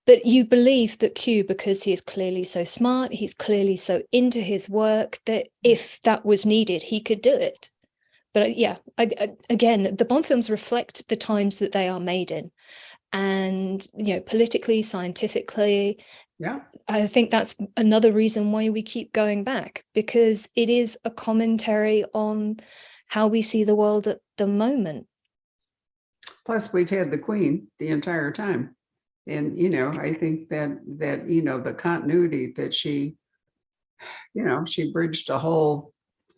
But you believe that Q, because he is clearly so smart, he's clearly so into his work, that if that was needed, he could do it. But again, the Bond films reflect the times that they are made in. And politically, scientifically, I think that's another reason why we keep going back, because it is a commentary on how we see the world at the moment. Plus, we've had the Queen the entire time, and I think that the continuity that she bridged a whole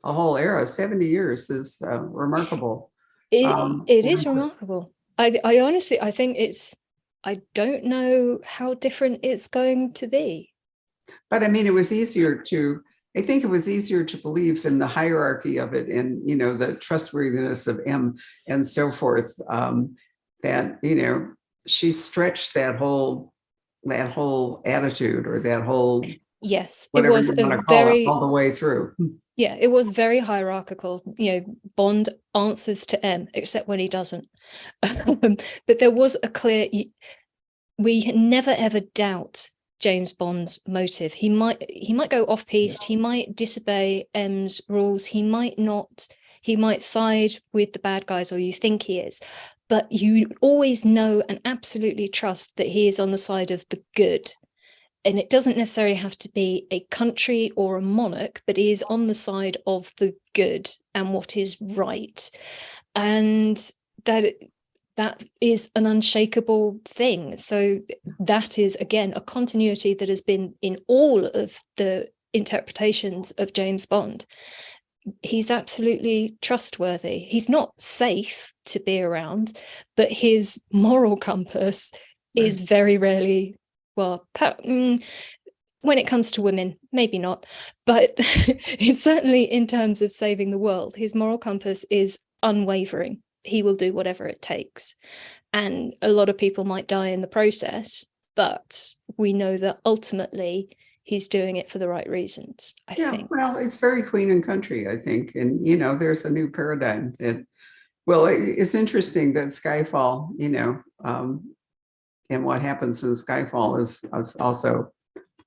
era. 70 years is remarkable. It is remarkable. I honestly, I think I don't know how different it's going to be. But I mean, it was easier to believe in the hierarchy of it, and, the trustworthiness of M and so forth, that, she stretched that whole attitude, or that whole, yes, it was all the way through. Yeah, it was very hierarchical. Bond answers to M, except when he doesn't. But there was a clear, we never ever doubt James Bond's motive. He might go off piste, he might disobey M's rules, he might not, he might side with the bad guys, or you think he is, but you always know and absolutely trust that he is on the side of the good. And it doesn't necessarily have to be a country or a monarch, but he is on the side of the good and what is right. And that is an unshakable thing. So that is, again, a continuity that has been in all of the interpretations of James Bond. He's absolutely trustworthy. He's not safe to be around, but his moral compass is very rarely, well, when it comes to women, maybe not, but it's certainly in terms of saving the world, his moral compass is unwavering. He will do whatever it takes. And a lot of people might die in the process, but we know that ultimately he's doing it for the right reasons, I think. Well, it's very Queen and Country, I think. And, you know, there's a new paradigm that, well, it's interesting that Skyfall, you know, and what happens in Skyfall is also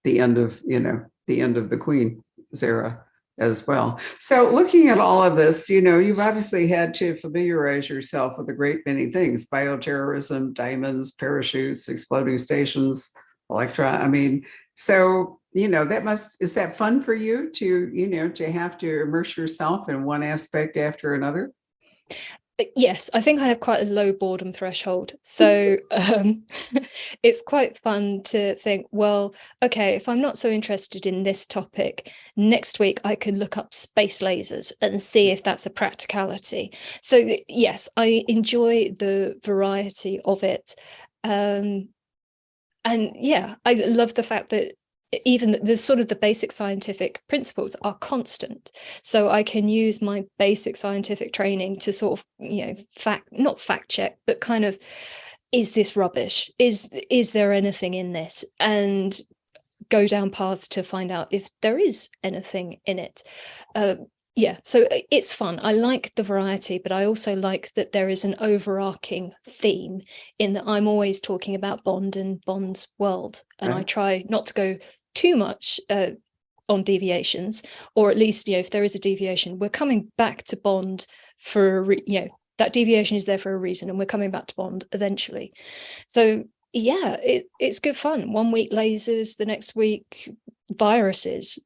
the end of, you know, the end of the Queen's era as well. So looking at all of this, you know, you've obviously had to familiarize yourself with a great many things: bioterrorism, diamonds, parachutes, exploding stations, I mean, so, you know, is that fun for you to, you know, to have to immerse yourself in one aspect after another? Yes, I think I have quite a low boredom threshold. So it's quite fun to think, well, okay, if I'm not so interested in this topic, next week I can look up space lasers and see if that's a practicality. So yes, I enjoy the variety of it. And yeah, I love the fact that even the sort of the basic scientific principles are constant, so I can use my basic scientific training to sort of, you know, not fact check, but kind of, is this rubbish, is there anything in this, and go down paths to find out if there is anything in it. Yeah, so it's fun. I like the variety, but I also like that there is an overarching theme, in that I'm always talking about Bond and Bond's world, and I try not to go too much on deviations, or at least, you know, if there is a deviation, we're coming back to Bond for you know, that deviation is there for a reason, and we're coming back to Bond eventually. So yeah, it's good fun. One week lasers, the next week viruses.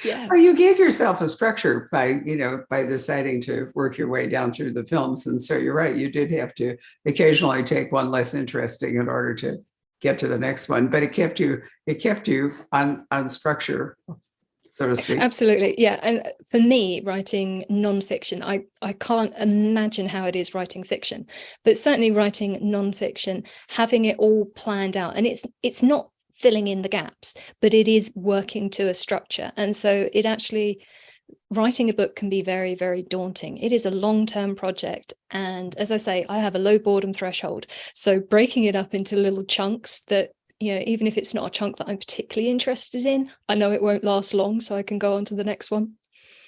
Yeah. Or you gave yourself a structure by, you know, by deciding to work your way down through the films. And so you're right, you did have to occasionally take one less interesting in order to get to the next one, but it kept you on structure, so to speak. Absolutely. Yeah. And for me, writing nonfiction, I can't imagine how it is writing fiction, but certainly writing nonfiction, having it all planned out, and it's not filling in the gaps, but it is working to a structure. And so it actually, writing a book can be very, very daunting. It is a long-term project. And as I say, I have a low boredom threshold. So breaking it up into little chunks that, you know, even if it's not a chunk that I'm particularly interested in, I know it won't last long, so I can go on to the next one.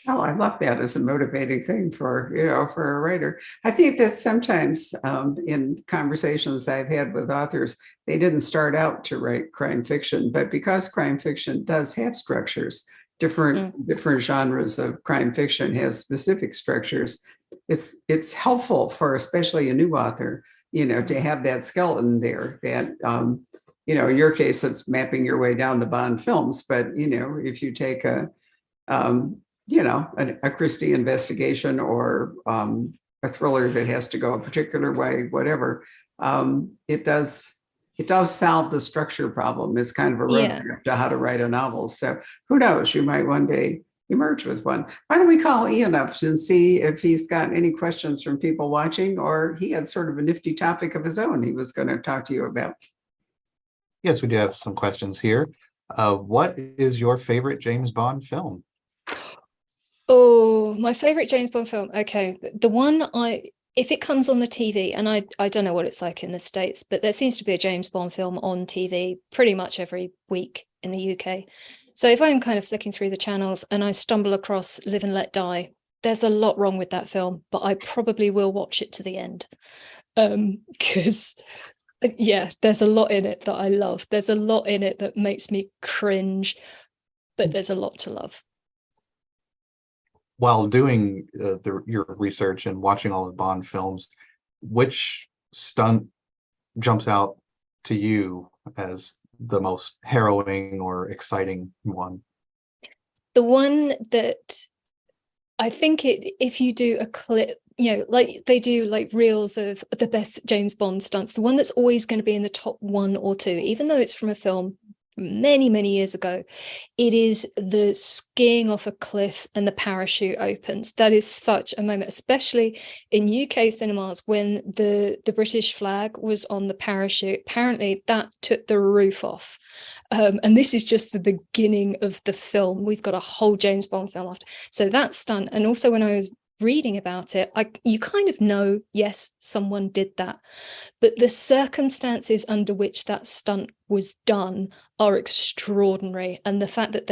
Oh, I love that as a motivating thing for, you know, for a writer. I think that sometimes in conversations I've had with authors, they didn't start out to write crime fiction, but because crime fiction does have structures, different genres of crime fiction have specific structures. It's helpful for especially a new author, you know, to have that skeleton there. That you know, in your case, it's mapping your way down the Bond films, but you know, if you take a you know, a Christie investigation, or a thriller that has to go a particular way, whatever, it does solve the structure problem. It's kind of a roadmap to how to write a novel. So who knows, you might one day emerge with one. Why don't we call Ian up and see if he's got any questions from people watching, or he had sort of a nifty topic of his own he was going to talk to you about. Yes, we do have some questions here. What is your favorite James Bond film? Oh, my favorite James Bond film. Okay, the one if it comes on the TV, and I don't know what it's like in the States, but there seems to be a James Bond film on TV pretty much every week in the UK. So if I'm kind of flicking through the channels and I stumble across Live and Let Die, there's a lot wrong with that film, but I probably will watch it to the end. Because yeah, there's a lot in it that I love. There's a lot in it that makes me cringe, but there's a lot to love. While doing your research and watching all the Bond films, which stunt jumps out to you as the most harrowing or exciting one? The one that I think if you do a clip, you know, like they do like reels of the best James Bond stunts, the one that's always going to be in the top 1 or 2, even though it's from a film many, many years ago, it is the skiing off a cliff and the parachute opens. That is such a moment, especially in UK cinemas when the British flag was on the parachute. Apparently that took the roof off. And this is just the beginning of the film. We've got a whole James Bond film after. So that stunt, and also when I was reading about it, you kind of know, yes, someone did that, but the circumstances under which that stunt was done are extraordinary. And the fact that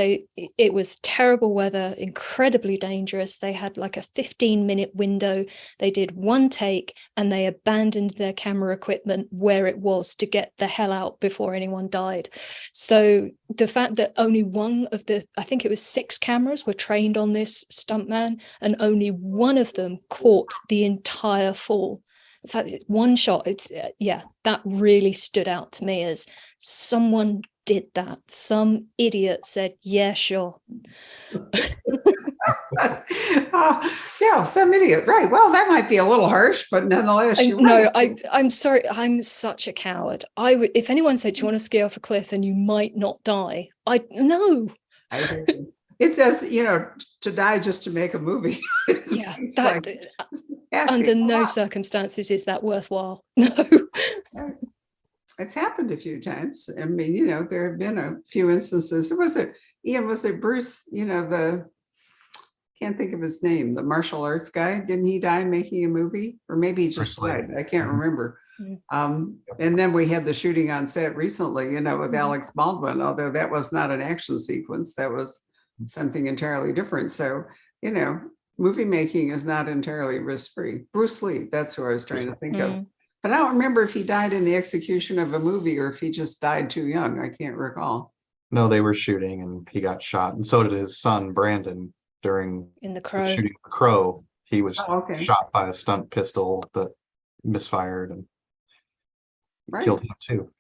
it was terrible weather, incredibly dangerous. They had like a 15-minute window. They did one take and they abandoned their camera equipment where it was to get the hell out before anyone died. So the fact that only one of I think it was 6 cameras were trained on this stuntman, and only one of them caught the entire fall. In fact, it's one shot. That really stood out to me as someone did that. Some idiot said, yeah, sure. Yeah, some idiot. Right. Well, that might be a little harsh, but nonetheless, I'm sorry. I'm such a coward. If anyone said, do you want to ski off a cliff and you might not die? No. It does, to die just to make a movie. Under no circumstances is that worthwhile. No. It's happened a few times. I mean, there have been a few instances. Was it Bruce, can't think of his name, the martial arts guy? Didn't he die making a movie? Or maybe he just died. I can't remember. And then we had the shooting on set recently, with Alex Baldwin, although that was not an action sequence. That was something entirely different. So, movie making is not entirely risk-free. Bruce Lee, that's who I was trying to think of. But I don't remember if he died in the execution of a movie or if he just died too young. I can't recall. No, they were shooting and he got shot. And so did his son, Brandon, during the shooting of The Crow. He was shot by a stunt pistol that misfired and killed him too.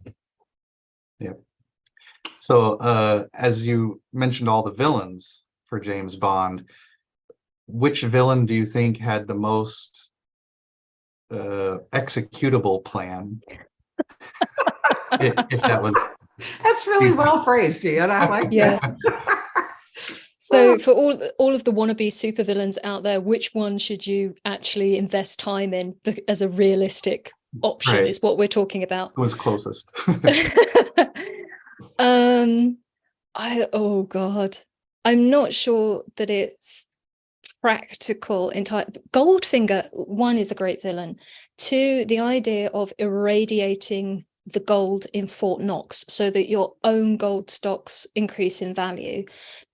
Yep. So as you mentioned all the villains for James Bond, which villain do you think had the most executable plan? if that was... That's really well phrased, Ian. I like that. So for all of the wannabe supervillains out there, which one should you actually invest time in as a realistic option is what we're talking about. Who was closest? Oh God, I'm not sure that it's practical entire. Goldfinger, one, is a great villain. Two, the idea of irradiating the gold in Fort Knox so that your own gold stocks increase in value,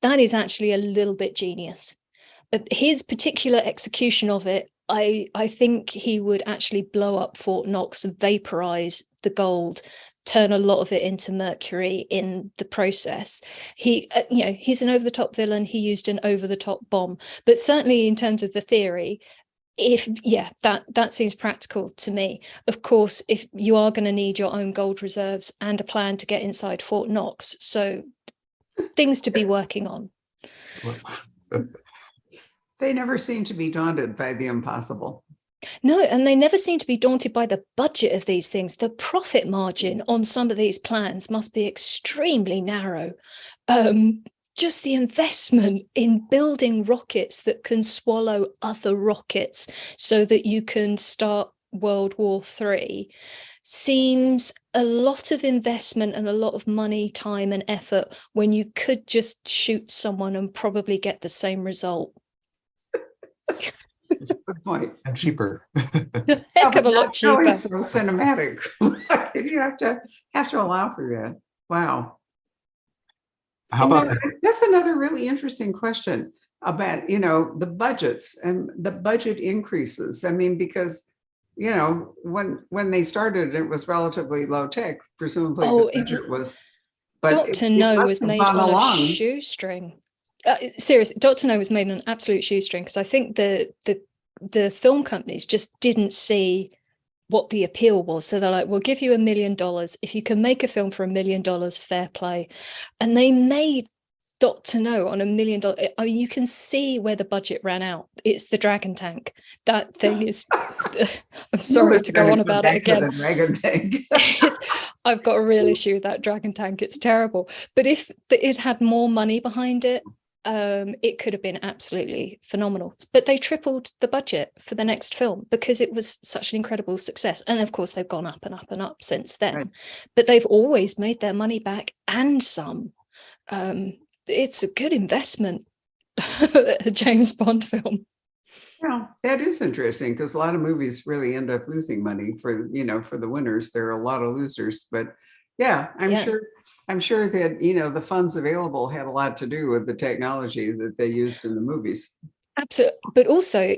that is actually a little bit genius. His particular execution of it, I think he would actually blow up Fort Knox and vaporize the gold, turn a lot of it into mercury in the process. He's an over-the-top villain. He used an over-the-top bomb, but certainly in terms of the theory, that seems practical to me. Of course, if you are going to need your own gold reserves and a plan to get inside Fort Knox, so things to be working on. They never seem to be daunted by the impossible. No, and they never seem to be daunted by the budget of these things. The profit margin on some of these plans must be extremely narrow. Just the investment in building rockets that can swallow other rockets so that you can start World War III seems a lot of investment and a lot of money, time and effort when you could just shoot someone and probably get the same result. Good point. And cheaper. Heck of a lot cheaper. It's so cinematic. You have to allow for that. Wow. How about that's another really interesting question about the budgets and the budget increases. I mean, because when they started, it was relatively low tech. Presumably, the budget was. But Dr. No was made on a shoestring. Seriously, Dr. No was made on an absolute shoestring because I think the film companies just didn't see what the appeal was. So they're like, we'll give you $1 million. If you can make a film for $1 million, fair play. And they made Dr. No on $1 million. I mean, you can see where the budget ran out. It's the Dragon Tank. That thing is, I'm sorry to go on about it again. Dragon Tank. I've got a real issue with that Dragon Tank. It's terrible. But if it had more money behind it, it could have been absolutely phenomenal. But they tripled the budget for the next film because it was such an incredible success. And of course, they've gone up and up and up since then. Right. But they've always made their money back and some. It's a good investment, a James Bond film. Yeah, that is interesting because a lot of movies really end up losing money for the winners. There are a lot of losers, but Yeah, Yeah. I'm sure that, the funds available had a lot to do with the technology that they used in the movies. Absolutely. But also,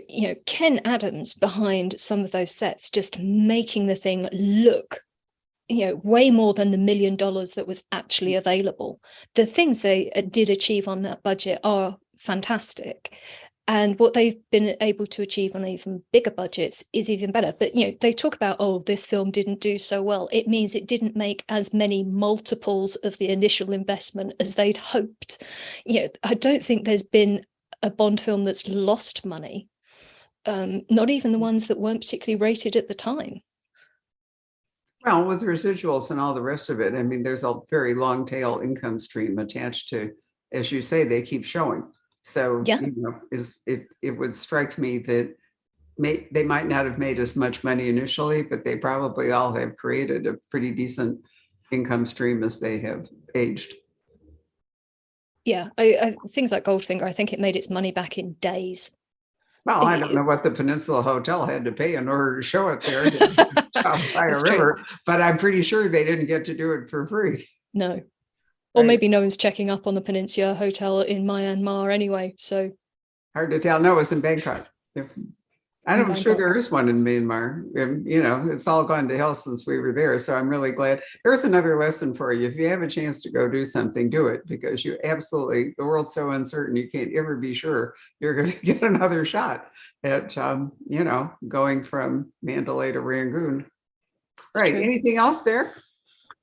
Ken Adams behind some of those sets, just making the thing look, way more than the $1 million that was actually available. The things they did achieve on that budget are fantastic. And what they've been able to achieve on even bigger budgets is even better. But, they talk about, oh, this film didn't do so well. It means it didn't make as many multiples of the initial investment as they'd hoped. I don't think there's been a Bond film that's lost money, not even the ones that weren't particularly rated at the time. Well, with residuals and all the rest of it, I mean, there's a very long tail income stream attached to, as you say, they keep showing. So, Yeah. It would strike me that they might not have made as much money initially, but they probably all have created a pretty decent income stream as they have aged. Yeah, things like Goldfinger, I think it made its money back in days. Well, I don't know what the Peninsula Hotel had to pay in order to show it there by a river, but I'm pretty sure they didn't get to do it for free. No. Or maybe no one's checking up on the Peninsula Hotel in Myanmar anyway, so. Hard to tell. No, it's in Bangkok. I'm sure there is one in Myanmar. It's all gone to hell since we were there. So I'm really glad. There's another lesson for you. If you have a chance to go do something, do it, because the world's so uncertain. You can't ever be sure you're going to get another shot at, going from Mandalay to Rangoon. Right. Anything else there?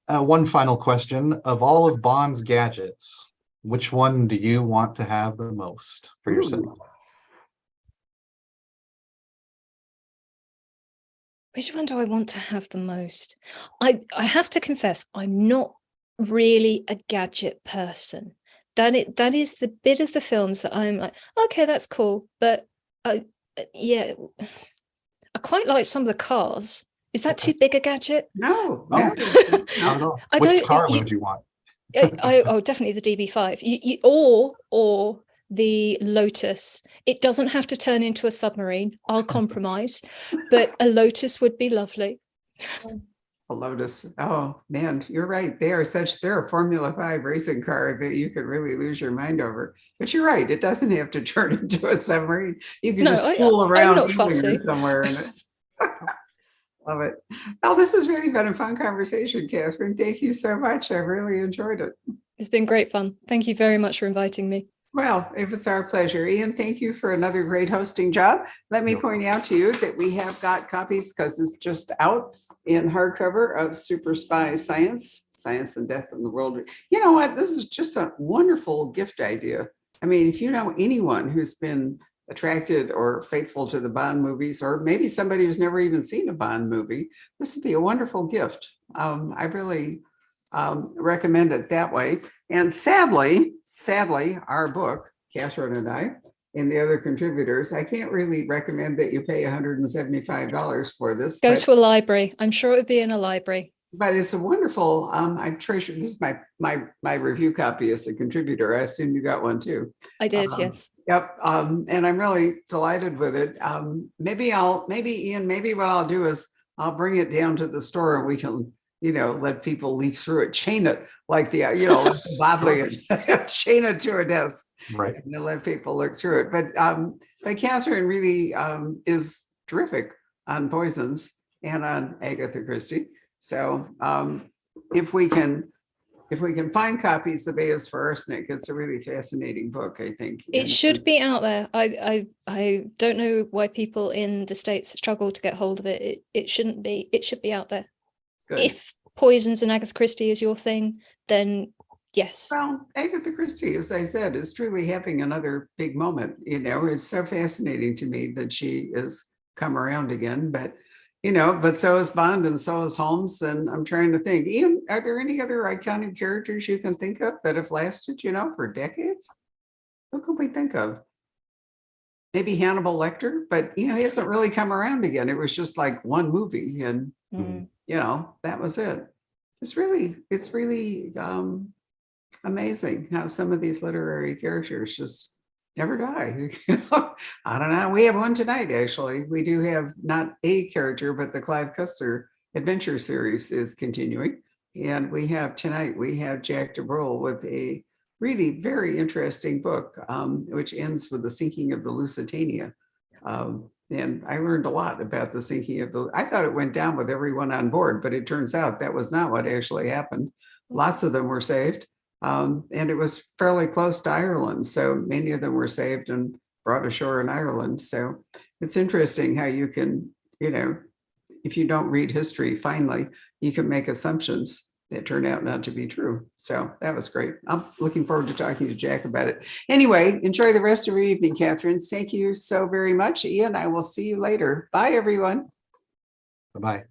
One final question. Of all of Bond's gadgets, which one do you want to have the most for yourself? Which one do I want to have the most? I have to confess, I'm not really a gadget person. That is the bit of the films that I'm like, okay, that's cool. But I quite like some of the cars. Is that too big a gadget? No. Not at all. Which car would you want? Definitely the DB5. Or the Lotus. It doesn't have to turn into a submarine. I'll compromise, but a Lotus would be lovely. A Lotus. Oh man, you're right. They're a Formula 5 racing car that you could really lose your mind over. But you're right. It doesn't have to turn into a submarine. You can just fool around somewhere in it. Love it. Well, this has really been a fun conversation, Kathryn. Thank you so much. I've really enjoyed it. It's been great fun. Thank you very much for inviting me. Well, it's our pleasure. Ian, thank you for another great hosting job. Let me point out to you that we have got copies, because it's just out, in hardcover, of Superspy Science and Death in the World. You know what? This is just a wonderful gift idea. I mean, if you know anyone who's been attracted or faithful to the Bond movies, or maybe somebody who's never even seen a Bond movie, this would be a wonderful gift. I really recommend it that way. And sadly, our book, Kathryn and I, and the other contributors, I can't really recommend that you pay $175 for this. Go to a library. I'm sure it would be in a library. But it's a wonderful, I treasure, this is my review copy as a contributor. I assume you got one too. I did, yes. Yep. And I'm really delighted with it. Maybe Ian, what I'll do is I'll bring it down to the store and we can, let people leaf through it, chain it like the, bodily, and chain it to a desk. Right. And then let people look through it. But Kathryn really is terrific on poisons and on Agatha Christie. So if we can find copies of A is for Arsenic, it's a really fascinating book, I think. It should be out there. I don't know why people in the States struggle to get hold of it. It shouldn't be. It should be out there. Good. If poisons and Agatha Christie is your thing, then yes. Well, Agatha Christie, as I said, is truly having another big moment. It's so fascinating to me that she has come around again, but so is Bond and so is Holmes. And I'm trying to think, Ian, are there any other iconic characters you can think of that have lasted, for decades? Who could we think of? Maybe Hannibal Lecter, but he hasn't really come around again. It was just like one movie and that was it. It's really amazing how some of these literary characters just never die. I don't know. We have one tonight, actually. We do have not a character, but the Clive Cussler adventure series is continuing. And we have tonight, we have Jack DeBrule with a really very interesting book, which ends with the sinking of the Lusitania. And I learned a lot about the sinking of I thought it went down with everyone on board, but it turns out that was not what actually happened. Lots of them were saved. And it was fairly close to Ireland. So many of them were saved and brought ashore in Ireland. So it's interesting how you can, if you don't read history, finally, you can make assumptions that turn out not to be true. So that was great. I'm looking forward to talking to Jack about it. Anyway, enjoy the rest of your evening, Kathryn. Thank you so very much. Ian, I will see you later. Bye, everyone. Bye-bye.